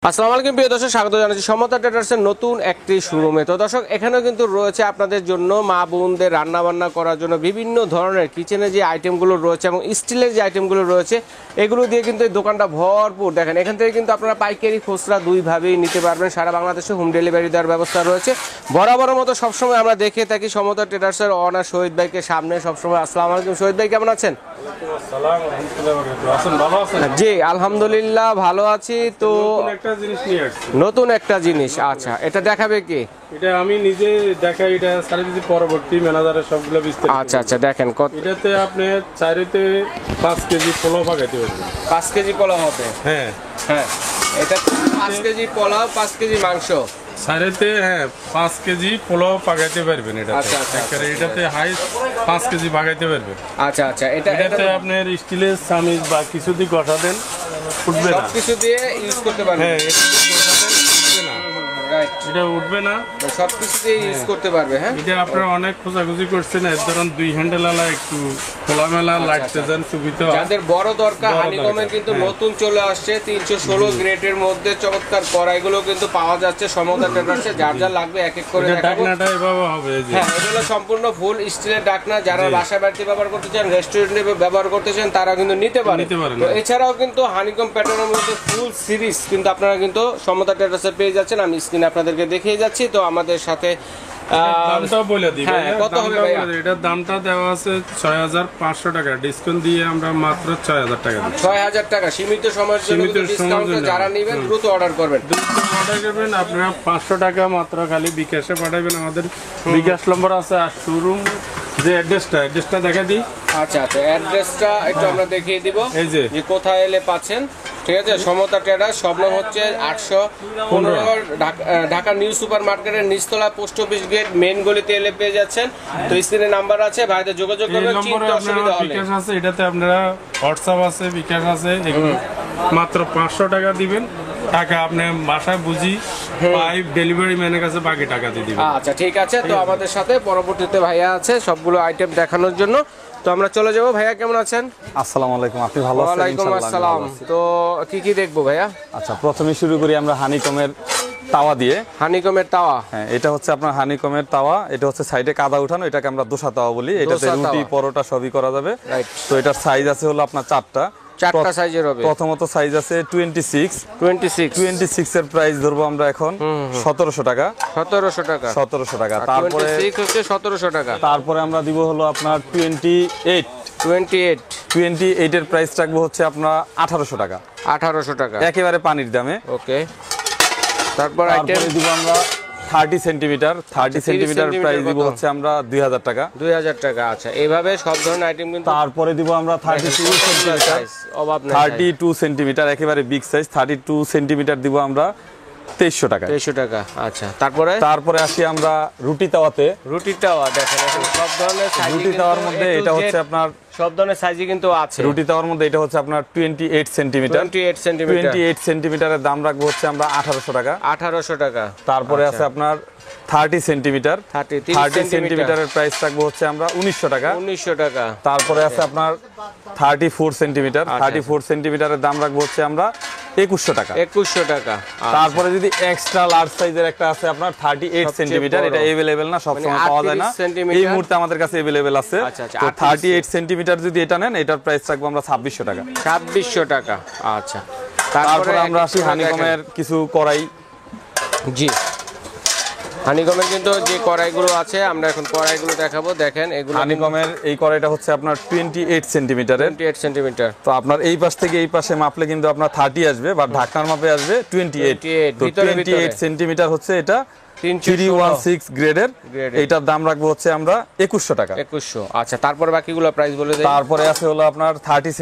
আসসালামু আলাইকুম প্রিয় দর্শক, স্বাগত জানাচ্ছি সমতা ট্রেডার্সের নতুন একটি শোরুমে। তো দর্শক, এখানেও কিন্তু রয়েছে আপনাদের জন্য মা বোনদের রান্না বান্না করার জন্য বিভিন্ন ধরনের কিচেনের যে আইটেমগুলো রয়েছে এবং স্টিলের যে আইটেমগুলো রয়েছে, এগুলো দিয়ে কিন্তু এই দোকানটা ভরপুর। দেখেন, এখান থেকে কিন্তু আপনারা পাইকারি খুচরা দুইভাবেই নিতে পারবেন। সারা বাংলাদেশে হোম ডেলিভারি দেওয়ার ব্যবস্থা রয়েছে। বরাবরের মতো সবসময় আমরা দেখে থাকি সমতা ট্রেডার্সের অনার শহীদ ভাইকে সামনে সবসময়। আসসালামু আলাইকুম শহীদ ভাই, কেমন আছেন? জি আলহামদুলিল্লাহ ভালো আছি। তো নতুন একটা জিনিস, আচ্ছা এটা দেখাবে কি? এটা আমি নিজে দেখাই, এটা সার্ভিস পরবর্তী ম্যানেজারের সবগুলো বিস্তারিত। আচ্ছা আচ্ছা, দেখেন এটাতে আপনি চাইতে 5 কেজি পোলাও পাকাইতে পারবেন। 5 কেজি পোলাও হবে? হ্যাঁ হ্যাঁ, এটা 5 কেজি পোলাও, 5 কেজি মাংস সাইরেতে। হ্যাঁ, 5 কেজি পোলাও পাকাইতে পারবেন। এটা আচ্ছা আচ্ছা, এটাতে হাই 5 কেজি পাকাইতে পারবেন। আচ্ছা আচ্ছা, এটাতে আপনার স্টিলের চামিচ বা কিছু দিয়ে গঠা দেন, উঠবে না। সব কিছু দিয়ে ইউজ করতে পারবেন। হ্যাঁ, এটা উঠবে না, সব কিছু দিয়ে ইউজ করতে পারবে। হ্যাঁ, এটা আপনারা অনেক খোঁজাখুঁজি করছেন। এর ধরুন 2 হ্যান্ডেল আলা একটু খোলামেলা লাগতে দেন, সুবিধা। যাদের বড় দরকার, হানিকমের কিন্তু নতুন চলে আসছে 316 গ্রেডের মধ্যে চমৎকার কড়াইগুলো কিন্তু পাওয়া যাচ্ছে সমতা ট্রেডার্সে। যার যা লাগবে এক এক করে দেখাবো। ঢাকনাটা এভাবে হবে। হ্যাঁ, এগুলো সম্পূর্ণ ফুল স্টিলের ঢাকনা। যারা বাসা বাড়িতে ব্যবহার করতে চান, রেস্টুরেন্টে ব্যবহার করতে চান, তারা কিন্তু নিতে পারেন। তো এছাড়াও কিন্তু হানিকম প্যাটার্নের মধ্যে ফুল সিরিজ কিন্তু আপনারা কিন্তু সমতা ট্রেডার্সে পেয়ে যাচ্ছেন। আমি স্ক্রিনে আপনাদেরকে দেখিয়ে যাচ্ছি। তো আমাদের সাথে দামটাও বলে দিই। কত হবে ভাইয়া? এটার দামটা দেওয়া আছে 6500 টাকা, ডিসকাউন্ট দিয়ে আমরা মাত্র 6000 টাকা দিই। 6000 টাকা সীমিত সময়ের জন্য ডিসকাউন্ট। যারা নেবেন দ্রুত অর্ডার করবেন। আপনারা 500 টাকা মাত্র খালি বিকাশে পাঠাবেন। আমাদের বিকাশ নম্বর আছে। আর শোরুম যে অ্যাড্রেসটা দেখা দিই। আচ্ছা আচ্ছা, অ্যাড্রেসটা একটু আমরা দেখিয়ে দিব এই যে কোথায় এলে পাচ্ছেন। ঠিক আছে, সমতা ট্রেডার্স, শপনাম হচ্ছে 815 ঢাকা নিউ সুপার মার্কেটের নিচতলা, পোস্ট অফিস গেট, মেইন গলিতে এলে পেয়ে যাচ্ছেন। তো স্ক্রিনে নাম্বার আছে, ভাইদের যোগাযোগ করবেন। চিন্তা অসুবিধা হলে বিকাশ আছে, এটাতে আপনারা হোয়াটসঅ্যাপ আছে, বিকাশ আছে। মাত্র 500 টাকা দিবেন। টাকা আপনি বাসায় বুঝি পাইপ ডেলিভারি ম্যানের কাছে বাকি টাকা দিয়ে দিবেন। আচ্ছা ঠিক আছে। তো আমাদের সাথে পরবর্তীতে ভাইয়া আছে সবগুলো আইটেম দেখানোর জন্য। তো আমরা চলে যাবো। ভাইয়া কেমন আছেন? আসসালামু আলাইকুম, আপনি ভালো আছেন? ওয়ালাইকুম আসসালাম। তো কি কি দেখবো ভাইয়া? আচ্ছা, প্রথমে শুরু করি আমরা হানিকমের তাওয়া দিয়ে। হানিকমের তাওয়া? হ্যাঁ, এটা হচ্ছে আপনার হানিকমের তাওয়া। এটা হচ্ছে সাইডে কাদা উঠানো, এটাকে আমরা দোসা তাওয়া বলি। এটাতে রুটি পরোটা সবই করা যাবে। তো এটার সাইজ আছে হলো আপনার চারটা সাইজের হবে। প্রথমত সাইজ আছে 26 এর প্রাইস ধরবো আমরা এখন 1700 টাকা। 1700 টাকা। তারপরে 1700 টাকা। তারপরে আমরা দিব হলো আপনার 28 এর প্রাইস রাখবো হচ্ছে আপনার 1800 টাকা। 1800 টাকা একেবারে পানির দামে। ওকে। তারপর আইটেম দিব আমরা 30 সেন্টিমিটার প্রাইস দিব হচ্ছে আমরা 2000 টাকা। 2000 টাকা। আচ্ছা, এইভাবে সব ধরনের আইটেম কিন্তু। তারপরে দিব আমরা 32 সেন্টিমিটার, অভাব নাই। 32 সেন্টিমিটার একেবারে বিগ সাইজ 32 সেন্টিমিটার দিব আমরা 2300 টাকা। 2300 টাকা। আচ্ছা, তারপরে আসি আমরা রুটি তাওয়াতে। রুটি তাওয়া দেখেন, সব ধরনের সাইজ। রুটি তাওয়ার মধ্যে এটা হচ্ছে আপনার সব ধরনের সাইজই কিন্তু আছে। রুটি তাওয়ার মধ্যে এটা হচ্ছে আপনার 28 সেন্টিমিটারের দাম রাখবো হচ্ছে আমরা 1800 টাকা। 1800 টাকা। তারপরে আছে আপনার 30 সেন্টিমিটার, 30 সেন্টিমিটারের প্রাইস রাখবো হচ্ছে আমরা 1900 টাকা। 1900 টাকা। তারপরে আছে আপনার 34 সেন্টিমিটারের দাম রাখবো হচ্ছে আমরা 2100 টাকা। 2100 টাকা। তারপরে যদি এক্সট্রা লার্জ সাইজের একটা আছে আপনার 38 সেন্টিমিটার, এটা अवेलेबल না, সব সময় পাওয়া যায় না। এই মুহূর্তে আমাদের কাছে अवेलेबल আছে। তো 38 সেন্টিমিটার যদি এটা নেন, এটার প্রাইস রাখবো আমরা 2600 টাকা। 2600 টাকা। আচ্ছা, তারপরে আমরা আসি হানিকমের কিছু কড়াই। জি, হানিকমের কিন্তু যে কড়াইগুলো আছে, আমরা এখন কড়াইগুলো দেখাবো। দেখেন, এগুলো হানিকমের এই কড়াইটা হচ্ছে আপনার 28 সেন্টিমিটার। তো আপনার এই পাশ থেকে এই পাশে মাপলে কিন্তু আপনার 30 আসবে, বা ঢাকনার মাপে আসবে 28। তো 28 সেন্টিমিটার হচ্ছে এটা 316 গ্রেডের। এইটার দাম রাখবো হচ্ছে আমরা 2100 টাকা। 2100। আচ্ছা, তারপরে বাকিগুলো প্রাইস বলে দেই। তারপরে আছে হলো আপনার 30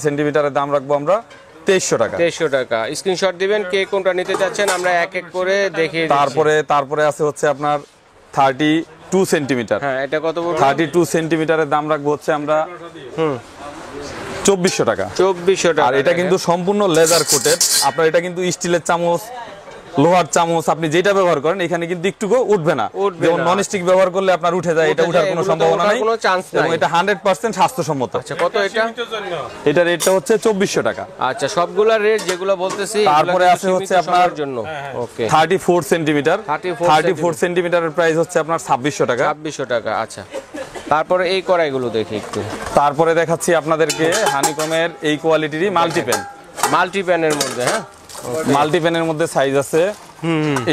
সেন্টিমিটারের দাম রাখবো আমরা 2300 টাকা। 2300 টাকা। স্ক্রিনশট দিবেন কে কোনটা নিতে চাচ্ছেন, আমরা এক এক করে দেখিয়ে দিচ্ছি। তারপরে আছে হচ্ছে আপনার 32 সেন্টিমিটার। হ্যাঁ, এটা কত বড়? 32 সেন্টিমিটারের দাম রাখবো হচ্ছে আমরা 2400 টাকা। 2400 টাকা। আর এটা কিন্তু সম্পূর্ণ লেদার কোটেড। আপনার এটা কিন্তু স্টিলের চামচ লোহার চামচ আপনি যেটা ব্যবহার করেন এখানে কিন্তু একটুকু উঠবে না। যেমন ননস্টিক ব্যবহার করলে আপনার উঠে যায়, এটা উঠার কোনো সম্ভাবনা নাই, কোনো চান্স নাই। এবং এটা 100% স্বাস্থ্যসম্মত। আচ্ছা, কত এটা? এটা রেটটা হচ্ছে 2400 টাকা। আচ্ছা, সবগুলা রেট যেগুলো বলতেছি, তারপরে আছে হচ্ছে আপনার জন্য ওকে 34 সেন্টিমিটার। 34 সেন্টিমিটার সেন্টিমিটারের প্রাইস হচ্ছে আপনার 2600 টাকা। 2600 টাকা। আচ্ছা, তারপরে এই কড়াইগুলো দেখি একটু। তারপরে দেখাচ্ছি আপনাদেরকে হানিকমের এই কোয়ালিটিরই মাল্টিপ্যান। মাল্টিপ্যানের মধ্যে, হ্যাঁ, মাল্টিপ্যানের মধ্যে সাইজ আছে।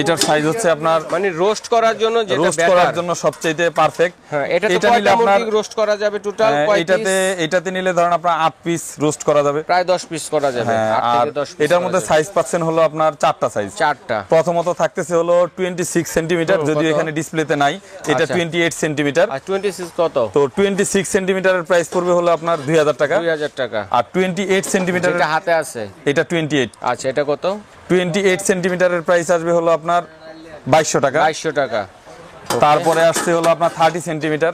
এটার সাইজ হচ্ছে আপনার মানে রোস্ট করার জন্য, যেটা রোস্ট করার জন্য সবচেয়ে পারফেক্ট। হ্যাঁ, এটা তো কয়টা মুরগি রোস্ট করা যাবে টোটাল? এটাতে নিলে ধরেন আপনার 8 পিস রোস্ট করা যাবে, প্রায় 10 পিস করা যাবে। 8 আর থেকে 10 পিস। এটার মধ্যে সাইজ পাচ্ছেন হলো আপনার 4টা সাইজ। 4টা। প্রথমত থাকতেছে হলো 26 সেন্টিমিটার, যদিও এখানে ডিসপ্লেতে নাই, এটা 28 সেন্টিমিটার। আর 26 কত? তো 26 সেন্টিমিটারের প্রাইস পড়বে হলো আপনার 2000 টাকা। 2000 টাকা। আর 28 সেন্টিমিটার এটা হাতে আছে, এটা 28। আচ্ছা, এটা কত? 28 সেন্টিমিটারের প্রাইস আসবে হলো আপনার 2200 টাকা। 2200 টাকা। তারপরে আসছে হলো আপনার 30 সেন্টিমিটার।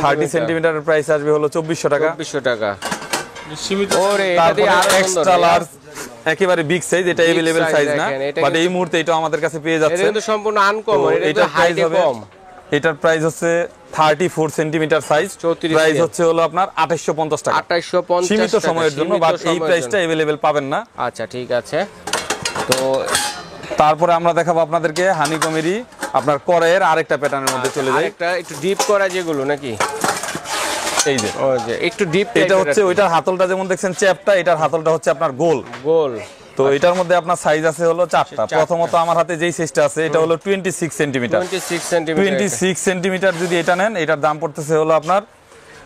30 সেন্টিমিটারের প্রাইস আসবে হলো 2400 টাকা। 2400 টাকা। সীমিত। ওরে, এটা তারপরে দিয়ে আরো এক্সট্রা লার্জ, একেবারে বিগ সাইজ, এটা अवेलेबल সাইজ না, বাট এই মুহূর্তে এটা আমাদের কাছে পেয়ে এটা যাচ্ছে। কিন্তু সম্পূর্ণ আনকমন, এটা এটার প্রাইস হাইটে হবে, কম। এটার প্রাইস হচ্ছে 34 সেন্টিমিটার সাইজ। 34 প্রাইস হচ্ছে হলো আপনার 2850 টাকা 2850 সীমিত টাকা, সময়ের জন্য, সীমিত বাট এই সময়ের প্রাইসটা জন্য। अवेलेबल পাবেন না। আচ্ছা, ঠিক আছে। তো তারপরে আমরা দেখাবো আপনাদেরকে হানিকমেরই আপনার কড়াইয়ের আরেকটা প্যাটার্নের মধ্যে চলে যাই। আরেকটা একটু ডিপ করা যেগুলো নাকি, এই যে ওই যে একটু ডিপ, এটা হচ্ছে ওইটার হাতলটা যেমন দেখছেন চ্যাপটা, এটার হাতলটা হচ্ছে আপনার গোল। গোল। তো এটার মধ্যে আপনার সাইজ আছে হলো 4টা। প্রথমত আমার হাতে যেই সাইজটা আছে এটা হলো 26 সেন্টিমিটার। 26 সেন্টিমিটার। 26 সেন্টিমিটার যদি এটা নেন, এটার দাম পড়তেছে হলো আপনার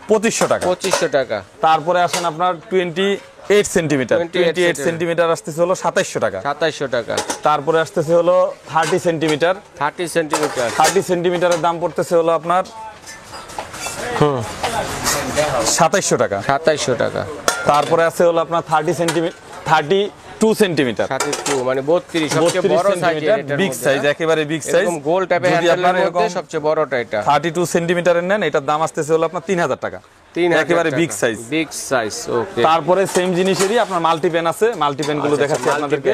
2500 টাকা। 2500 টাকা। তারপরে আসেন আপনার 28 সেন্টিমিটার। 28 সেন্টিমিটার আসতেছে হলো 2700 টাকা। 2700 টাকা। তারপরে আসতেছে হলো 30 সেন্টিমিটার। 30 সেন্টিমিটার। 30 সেন্টিমিটারের দাম পড়তেছে হলো আপনার 2700 টাকা। 2700 টাকা। তারপরে আছে হলো আপনার 30 সেন্টিমিটার, 32 সেন্টিমিটার। 32 মানে 32, সবচেয়ে বড় সাইজ, বিগ সাইজ, একেবারে বিগ সাইজ। এরকম গোল টাইপের হ্যান্ডেলের মধ্যে সবচেয়ে বড়টা এটা। 32 সেন্টিমিটারের নেন, এটার দাম আসতেছে হলো আপনার 3000 টাকা। 3000 একেবারে বিগ সাইজ। বিগ সাইজ, ওকে। তারপরে সেম জিনিসেরই আপনার মাল্টিপ্যান আছে, মাল্টিপ্যান গুলো দেখাচ্ছি আপনাদেরকে।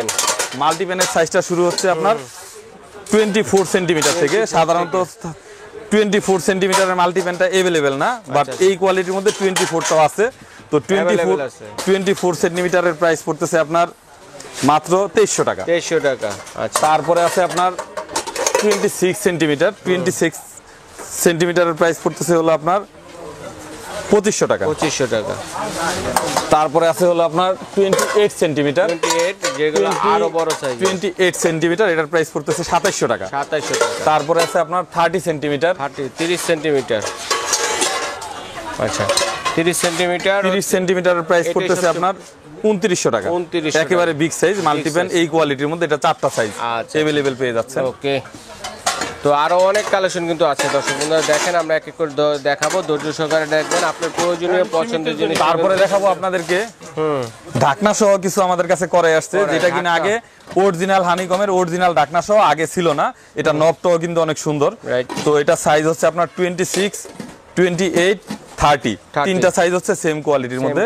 মাল্টিপ্যানের সাইজটা শুরু হচ্ছে আপনার 24 সেন্টিমিটার থেকে। সাধারণত 24 সেন্টিমিটারের মাল্টিপ্যানটা अवेलेबल না, বাট এই কোয়ালিটির মধ্যে 24টাও আছে। তো 24 সেন্টিমিটারের প্রাইস পড়তেছে আপনার মাত্র 2300 টাকা। 2300 টাকা। আচ্ছা, তারপরে আছে আপনার 26 সেন্টিমিটার। 26 সেন্টিমিটারের প্রাইস পড়তেছে হলো আপনার 2500 টাকা। 2500 টাকা। তারপরে আছে হলো আপনার 28 সেন্টিমিটার। 28, যেগুলো আরো বড় সাইজ। 28 সেন্টিমিটার, এটার প্রাইস পড়তেছে 2700 টাকা। 2700 টাকা। তারপরে আছে আপনার 30 সেন্টিমিটার। 30 সেন্টিমিটার। আচ্ছা, 30 সেন্টিমিটার। 30 সেন্টিমিটারের প্রাইস পড়তেছে আপনার 2900 টাকা। 2900 একেবারে বিগ সাইজ মাল্টিপ্যান এই কোয়ালিটির মধ্যে, এটা 4টা সাইজ আচ্ছা, अवेलेबल পেয়ে যাচ্ছেন। ওকে। তো আরো অনেক কালেকশন কিন্তু আছে, দর্শক বন্ধুরা দেখেন, আমরা এক এক করে দেখাবো, ধৈর্য সহকারে দেখবেন আপনার প্রয়োজনীয় পছন্দের জিনিস। তারপরে দেখাবো আপনাদেরকে ঢাকনা সহ কিছু আমাদের কাছে করে আসছে, যেটা কিনা আগে অরিজিনাল হানিকমের অরিজিনাল ঢাকনা সহ আগে ছিল না। এটা নবটাও কিন্তু অনেক সুন্দর। তো এটা সাইজ হচ্ছে আপনার 26, 28, 30, তিনটা সাইজ হচ্ছে সেম কোয়ালিটির মধ্যে।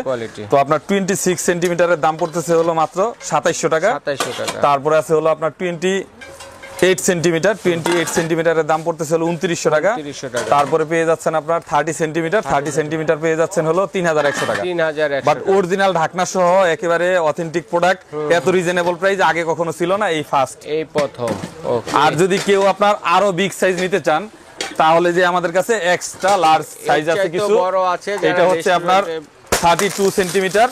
তো আপনার 26 সেন্টিমিটারের দাম পড়তেছে হলো মাত্র 2700 টাকা। 2700 টাকা। তারপরে আছে হলো আপনার 28 সেন্টিমিটার। 28 সেন্টিমিটারের দাম পড়তেছে হলো 2900 টাকা। 2900 টাকা। তারপরে পেয়ে যাচ্ছেন আপনার 30 সেন্টিমিটার। 30 সেন্টিমিটার পেয়ে যাচ্ছেন হলো 3100 টাকা। 3100। বাট অরিজিনাল ঢাকনা সহ একেবারে অথেন্টিক প্রোডাক্ট, এত রিজনেবল প্রাইস আগে কখনো ছিল না, এই ফার্স্ট, এই প্রথম। ওকে। আর যদি কেউ আপনার আরো বিগ সাইজ নিতে চান, তাহলে যে আমাদের কাছে এক্সট্রা লার্জ সাইজ আছে কিছু, বড় আছে, এটা হচ্ছে আপনার 32 সেন্টিমিটার।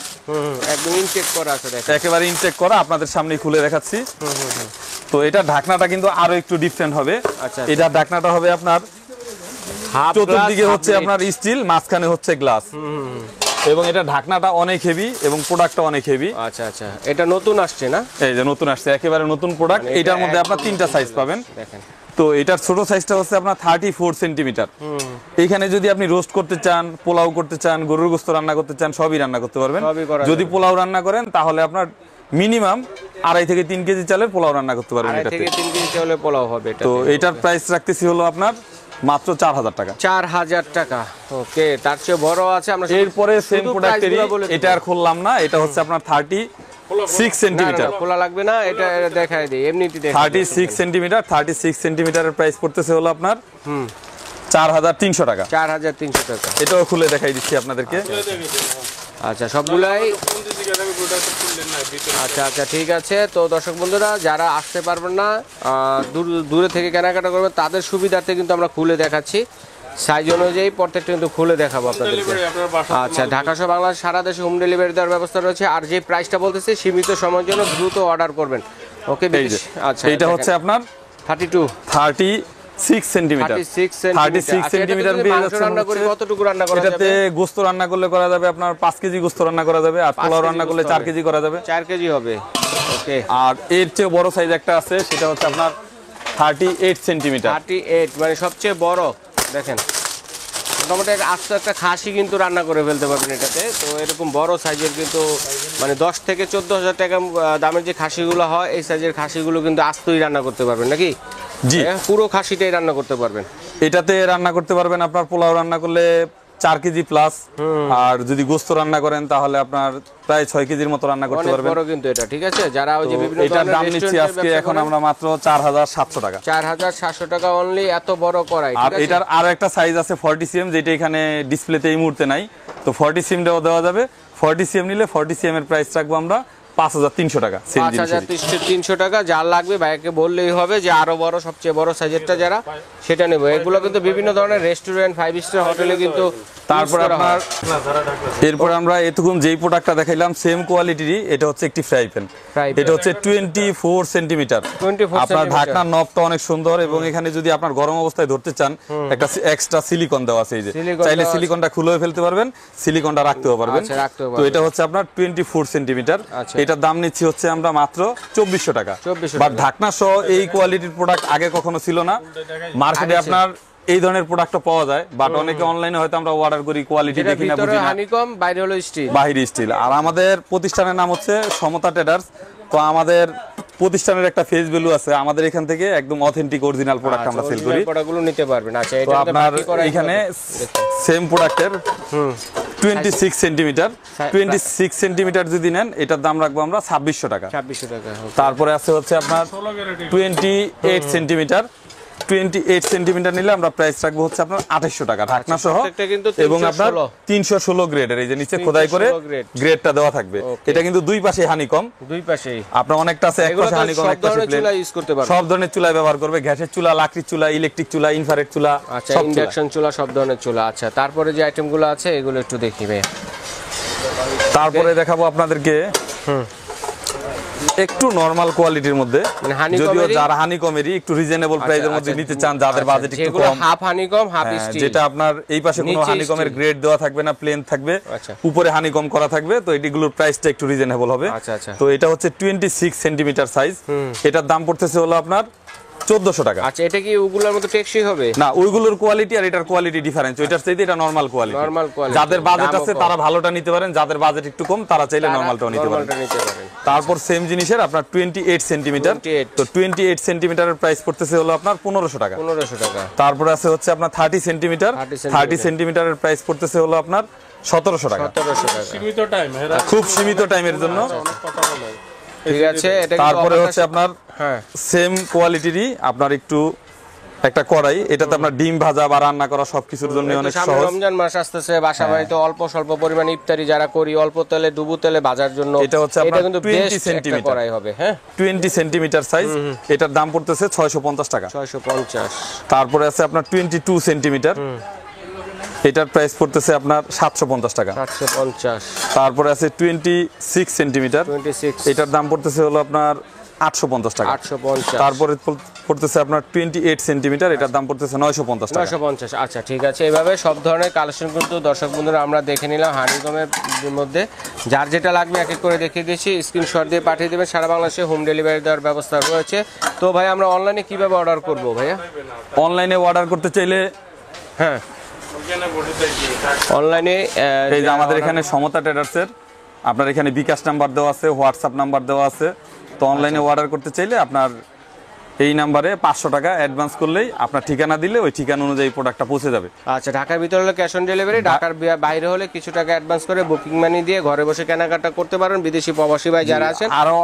একদম ইনটেক করা আছে, দেখেন একেবারে ইনটেক করা, আপনাদের সামনেই খুলে দেখাচ্ছি। তো এটা ঢাকনাটা কিন্তু আরো একটু ডিফারেন্ট হবে। আচ্ছা, এটা ঢাকনাটা হবে আপনার চতুর্দিকে হচ্ছে আপনার স্টিল, মাঝখানে হচ্ছে গ্লাস, এবং এটা ঢাকনাটা অনেক হেভি এবং প্রোডাক্টটা অনেক হেভি। আচ্ছা আচ্ছা, এটা নতুন আসছে না? এই যে নতুন আসছে, একেবারে নতুন প্রোডাক্ট। এটার মধ্যে আপনার 3টা সাইজ পাবেন। দেখেন, তো এটার ছোট সাইজটা হচ্ছে আপনার 34 সেন্টিমিটার। এইখানে যদি আপনি রোস্ট করতে চান, পোলাও করতে চান, গরুর গোশত রান্না করতে চান, সবই রান্না করতে পারবেন। যদি পোলাও রান্না করেন তাহলে আপনার মিনিমাম 2.5 থেকে 3 কেজি চালের পোলাও রান্না করতে পারবেন। 2.5 থেকে 3 কেজি চালের পোলাও হবে এটা। তো এটার প্রাইস রাখতেছি হলো আপনার মাত্র 4000 টাকা। 4000 টাকা। ওকে, তার চেয়ে বড় আছে আমরা। এরপরে সেম প্রোডাক্টেরই, এটা আর খুললাম না, এটা হচ্ছে আপনার 6 সেন্টিমিটার, খোলা লাগবে না, এটা দেখাই দিই এমনিতে দেখাই 36 সেন্টিমিটার, 36 সেন্টিমিটারের প্রাইস পড়তেছে হলো আপনার 4300 টাকা। 4300 টাকা। এটাও খুলে দেখাই দিচ্ছি আপনাদেরকে। আচ্ছা সবগুলাই আচ্ছা আচ্ছা ঠিক আছে। তো দর্শক বন্ধুরা যারা আসতে পারবেন না, দূরে থেকে কেনাকাটা করবেন, তাদের সুবিধার্থে কিন্তু আমরা খুলে দেখাচ্ছি, সাইজ অনুযায়ী প্রত্যেকটা কিন্তু খুলে দেখাবো আপনাদেরকে। আচ্ছা ঢাকা সহ বাংলাদেশ সারা দেশে হোম ডেলিভারি দেওয়ার ব্যবস্থা রয়েছে। আর যে প্রাইসটা বলতেছি সীমিত সময়ের জন্য দ্রুত অর্ডার করবেন। ওকে আচ্ছা এটা হচ্ছে আপনার 36 সেন্টিমিটার, 36 সেন্টিমিটার রান্না করে কতটুকু রান্না করা যাবে? এটাতে গোশত রান্না করলে করা যাবে আপনার 5 কেজি গোশত রান্না করা যাবে, আর পোলাও রান্না করলে 4 কেজি করা যাবে। 4 কেজি হবে। ওকে। আর এর চেয়ে বড় সাইজ একটা আছে, সেটা হচ্ছে আপনার 38 সেন্টিমিটার। 38 মানে সবচেয়ে বড়। দেখেন মোটামুটি আস্ত একটা খাসি কিন্তু রান্না করে ফেলতে পারবেন এটাতে। তো এরকম বড় সাইজের কিন্তু মানে 10 থেকে 14,000 টাকা দামের যে খাসিগুলো হয়, এই সাইজের খাসিগুলো কিন্তু আস্তই রান্না করতে পারবেন নাকি? জি, পুরো খাসিটাই রান্না করতে পারবেন। এটাতে রান্না করতে পারবেন আপনার পোলাও রান্না করলে 4 কেজি প্লাস, আর যদি গোশত রান্না করেন তাহলে আপনার প্রায় 6 কেজির মতো রান্না করতে পারবেন। বড় কিন্তু এটা, ঠিক আছে। যারা ওই যে বিভিন্ন এটার দাম নিচ্ছি আজকে এখন আমরা মাত্র 4700 টাকা। 4700 টাকা অনলি, এত বড় কড়াই। আর এটার আরো একটা সাইজ আছে 40 সিএম, যেটা এখানে ডিসপ্লেতে এই মুহূর্তে নাই। তো 40 সিএম দেওয়া যাবে। 40 সিএম নিলে 40 সিএম এর প্রাইস রাখবো আমরা 5300 টাকা। 5300 টাকা। যার লাগবে ভাইকে বললেই হবে যে আরো বড়, সবচেয়ে বড় সাইজেরটা যারা, সেটা নেব। এগুলো কিন্তু বিভিন্ন ধরনের রেস্টুরেন্ট, 5 স্টার হোটেলে কিন্তু। তারপর আপনার এরপর আমরা এতক্ষণ যেই প্রোডাক্টটা দেখাইলাম সেম কোয়ালিটিরই, এটা হচ্ছে একটি ফ্রাই প্যান। এটা হচ্ছে 24 সেন্টিমিটার। আপনার ঢাকনার নবটা অনেক সুন্দর, এবং এখানে যদি আপনার গরম অবস্থায় ধরতে চান একটা এক্সট্রা সিলিকন দেওয়া আছে। এই যে চাইলে সিলিকনটা খুলে ফেলতে পারবেন, সিলিকনটা রাখতেও পারবেন। তো এটা হচ্ছে আপনার 24 সেন্টিমিটার। এটার দাম নিচ্ছি হচ্ছে আমরা মাত্র 2400 টাকা। বাট ঢাকনা সহ এই কোয়ালিটির প্রোডাক্ট আগে কখনো ছিল না মার্কেটে। আপনার এই ধরনের প্রোডাক্ট পাওয়া যায়, বাট অনেকে অনলাইনে হয়তো আমরা অর্ডার করি, কোয়ালিটি দেখি না, বুঝি না, হানিকম, বাইরে হলো স্টিল, বাহিরে স্টিল। আর আমাদের প্রতিষ্ঠানের নাম হচ্ছে সমতা ট্রেডার্স। তো আমাদের প্রতিষ্ঠানের একটা ফেস ভ্যালু আছে, আমাদের এখান থেকে একদম অথেন্টিক অরিজিনাল প্রোডাক্ট আমরা সেল করি। প্রোডাক্টগুলো নিতে পারবেন। আচ্ছা তো আপনার এখানে সেম প্রোডাক্টের 26 সেন্টিমিটার, 26 সেন্টিমিটার যদি নেন এটার দাম রাখবো আমরা 2600 টাকা। 2600 টাকা। তারপরে আছে হচ্ছে আপনার 28 সেন্টিমিটার, 28 সেন্টিমিটার নিলে আমরা প্রাইস রাখবো হচ্ছে আপনার 2800 টাকা ঢাকনা সহ, এবং আপনার 316 গ্রেডের। এই যে নিচে খোদাই করে গ্রেডটা দেওয়া থাকবে। এটা কিন্তু দুই পাশে হানিকম, দুই পাশেই আপনার অনেকটা আছে, এক পাশে হানিকম, এক পাশে প্লেন। ইউজ করতে পারবেন, সব ধরনের চুলা ব্যবহার করবে, গ্যাসের চুলা, লাকড়ির চুলা, ইলেকট্রিক চুলা, ইনফ্রারেড চুলা, আচ্ছা ইন্ডাকশন চুলা, সব ধরনের চুলা। আচ্ছা তারপরে যে আইটেমগুলো আছে এগুলো একটু দেখি ভাই। তারপরে দেখাবো আপনাদেরকে একটু নরমাল কোয়ালিটির মধ্যে, যদিও যারা হানিকমেরই একটু রিজনেবল প্রাইসের মধ্যে নিতে চান, যাদের বাজেট একটু কম, হাফ হানিকম, হাফ স্টিল, যেটা আপনার এই পাশে কোনো হানিকমের গ্রেড দেওয়া থাকবে না, প্লেন থাকবে, উপরে হানিকম করা থাকবে। তো এগুলোর প্রাইসটা একটু রিজনেবল হবে। তো এটা হচ্ছে 26 সেন্টিমিটার সাইজ। এটার দাম পড়তেছে হলো আপনার 1400 টাকা। আচ্ছা এটা কি ওগুলোর মতো টেকসই হবে? না, ওইগুলোর কোয়ালিটি আর এটার কোয়ালিটি ডিফারেন্স। ওইটার চাইতে এটা নরমাল কোয়ালিটি। যাদের বাজেট আছে তারা ভালোটা নিতে পারেন, যাদের বাজেট একটু কম তারা চাইলে নরমালটাও নিতে পারেন। তারপর সেম জিনিসের আপনার 28 সেন্টিমিটার। তো 28 সেন্টিমিটারের প্রাইস পড়তেছে হলো আপনার 1500 টাকা। 1500 টাকা। তারপর আছে হচ্ছে আপনার 30 সেন্টিমিটার। 30 সেন্টিমিটারের প্রাইস পড়তেছে হলো আপনার 1700 টাকা। 1700 টাকা। সীমিত টাইম, খুব সীমিত টাইমের জন্য। ঠিক আছে। এটা তারপরে হচ্ছে আপনার সেম কোয়ালিটিরই আপনার একটু একটা কড়াই, এটাতে আপনার ডিম ভাজা বা রান্না করা সবকিছুর জন্য অনেক সহজ। রমজান মাস আসতেছে, বাসা বাড়িতে অল্প স্বল্প পরিমাণে ইফতারি যারা করি, অল্প তেলে ডুবু তেলে ভাজার জন্য এটা হচ্ছে আপনার 20 সেন্টিমিটার কড়াই হবে। হ্যাঁ 20 সেন্টিমিটার সাইজ। এটার দাম পড়তেছে 650 টাকা। 650। তারপরে আছে আপনার 22 সেন্টিমিটার। এটার প্রাইস পড়তেছে আপনার 750 টাকা। 750। তারপরে আছে 26 সেন্টিমিটার। 26। এটার দাম পড়তেছে হলো আপনার 850 টাকা। 850। তারপরে পড়তেছে আপনার 28 সেন্টিমিটার। এটার দাম পড়তেছে 950 টাকা। 950। আচ্ছা ঠিক আছে। এইভাবে সব ধরনের কালেকশন কিন্তু দর্শক বন্ধুরা আমরা দেখে নিলাম হানিকমের মধ্যে। যার যেটা লাগবে এক এক করে দেখিয়ে দিয়েছি, স্ক্রিনশট দিয়ে পাঠিয়ে দেবেন। সারা বাংলাদেশে হোম ডেলিভারি দেওয়ার ব্যবস্থা রয়েছে। তো ভাই আমরা অনলাইনে কিভাবে অর্ডার করব ভাইয়া? অনলাইনে অর্ডার করতে চাইলে হ্যাঁ অনলাইনে এই যে আমাদের এখানে সমতা ট্রেডার্সের আপনার এখানে বিকাশ নাম্বার দেওয়া আছে, হোয়াটসঅ্যাপ নাম্বার দেওয়া আছে। তো অনলাইনে অর্ডার করতে চাইলে আপনার এই নাম্বারে 500 টাকা অ্যাডভান্স করলেই আপনার ঠিকানা দিলে ওই ঠিকানা অনুযায়ী প্রোডাক্টটা পৌঁছে যাবে। আচ্ছা, ঢাকার ভিতরে হলে ক্যাশ অন ডেলিভারি, ঢাকার বাইরে হলে কিছু টাকা অ্যাডভান্স করে বুকিং মানি দিয়ে ঘরে বসে কেনাকাটা করতে পারেন। বিদেশি প্রবাসী ভাই যারা আছেন আরো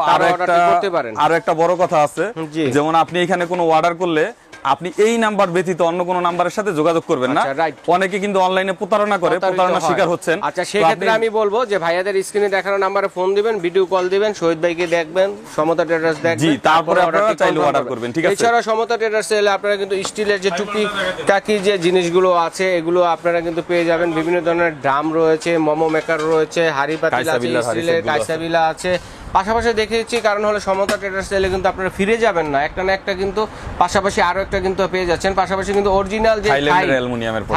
করতে পারেন। আরো একটা বড় কথা আছে, জি। যেমন আপনি এখানে কোনো অর্ডার করলে আপনি এই নাম্বার ব্যতীত অন্য কোনো নাম্বারের সাথে যোগাযোগ করবেন না। আচ্ছা, right। অনেকে কিন্তু অনলাইনে প্রতারণা করে, প্রতারণার শিকার হচ্ছেন। আচ্ছা, সেই ক্ষেত্রে আমি বলবো যে ভাইয়াদের স্ক্রিনে দেখানো নাম্বারে ফোন দিবেন, ভিডিও কল দিবেন, শহীদ ভাইকে দেখবেন, সমতা ট্রেডার্স দেখবেন, জি, তারপরে আপনারা চাইলে অর্ডার করবেন, ঠিক আছে? এছাড়া সমতা ট্রেডার্স এলে আপনারা কিন্তু স্টিলের যে টুকি টাকি যে জিনিসগুলো আছে এগুলো আপনারা কিন্তু পেয়ে যাবেন। বিভিন্ন ধরনের ড্রাম রয়েছে, মোমো মেকার রয়েছে, হাড়ি পাতিল আছে, স্টিলের কাঁসাবিলা আছে। পাশাপাশি দেখেছি, কারণ হলো সমতা ট্রেডার্স এলে কিন্তু আপনারা ফিরে যাবেন না, একটা না একটা কিন্তু পাশাপাশি আরো একটা কিন্তু পেয়ে যাচ্ছেন। পাশাপাশি কিন্তু অরিজিনাল যে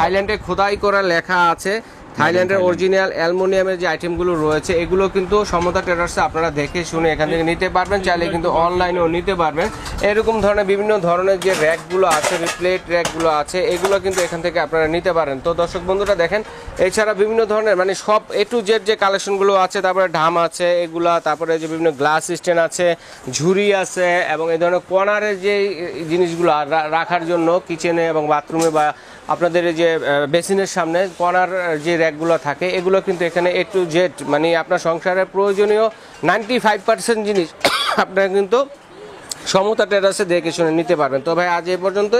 থাইল্যান্ডে খোদাই করা লেখা আছে, থাইল্যান্ডের অরিজিনাল অ্যালুমিনিয়ামের যে আইটেমগুলো রয়েছে এগুলো কিন্তু সমতা ট্রেডার্সে আপনারা দেখে শুনে এখান থেকে নিতে পারবেন, চাইলে কিন্তু অনলাইনেও নিতে পারবেন। এরকম ধরনের বিভিন্ন ধরনের যে র্যাকগুলো আছে, প্লেট র্যাকগুলো আছে, এগুলো কিন্তু এখান থেকে আপনারা নিতে পারেন। তো দর্শক বন্ধুরা দেখেন, এছাড়া বিভিন্ন ধরনের মানে সব এ টু জেড যে কালেকশনগুলো আছে, তারপরে ঢাম আছে এগুলা, তারপরে যে বিভিন্ন গ্লাস স্ট্যান্ড আছে, ঝুড়ি আছে, এবং এই ধরনের কর্নারের যে জিনিসগুলো রাখার জন্য কিচেনে এবং বাথরুমে বা আপনাদের যে বেসিনের সামনে কর্নার যে র্যাকগুলো থাকে, এগুলো কিন্তু এখানে এ টু জেড মানে আপনার সংসারের প্রয়োজনীয় 95% জিনিস আপনারা কিন্তু সমতা ট্রেডার্সে দেখে শুনে নিতে পারবেন। তো ভাই আজ এই পর্যন্ত।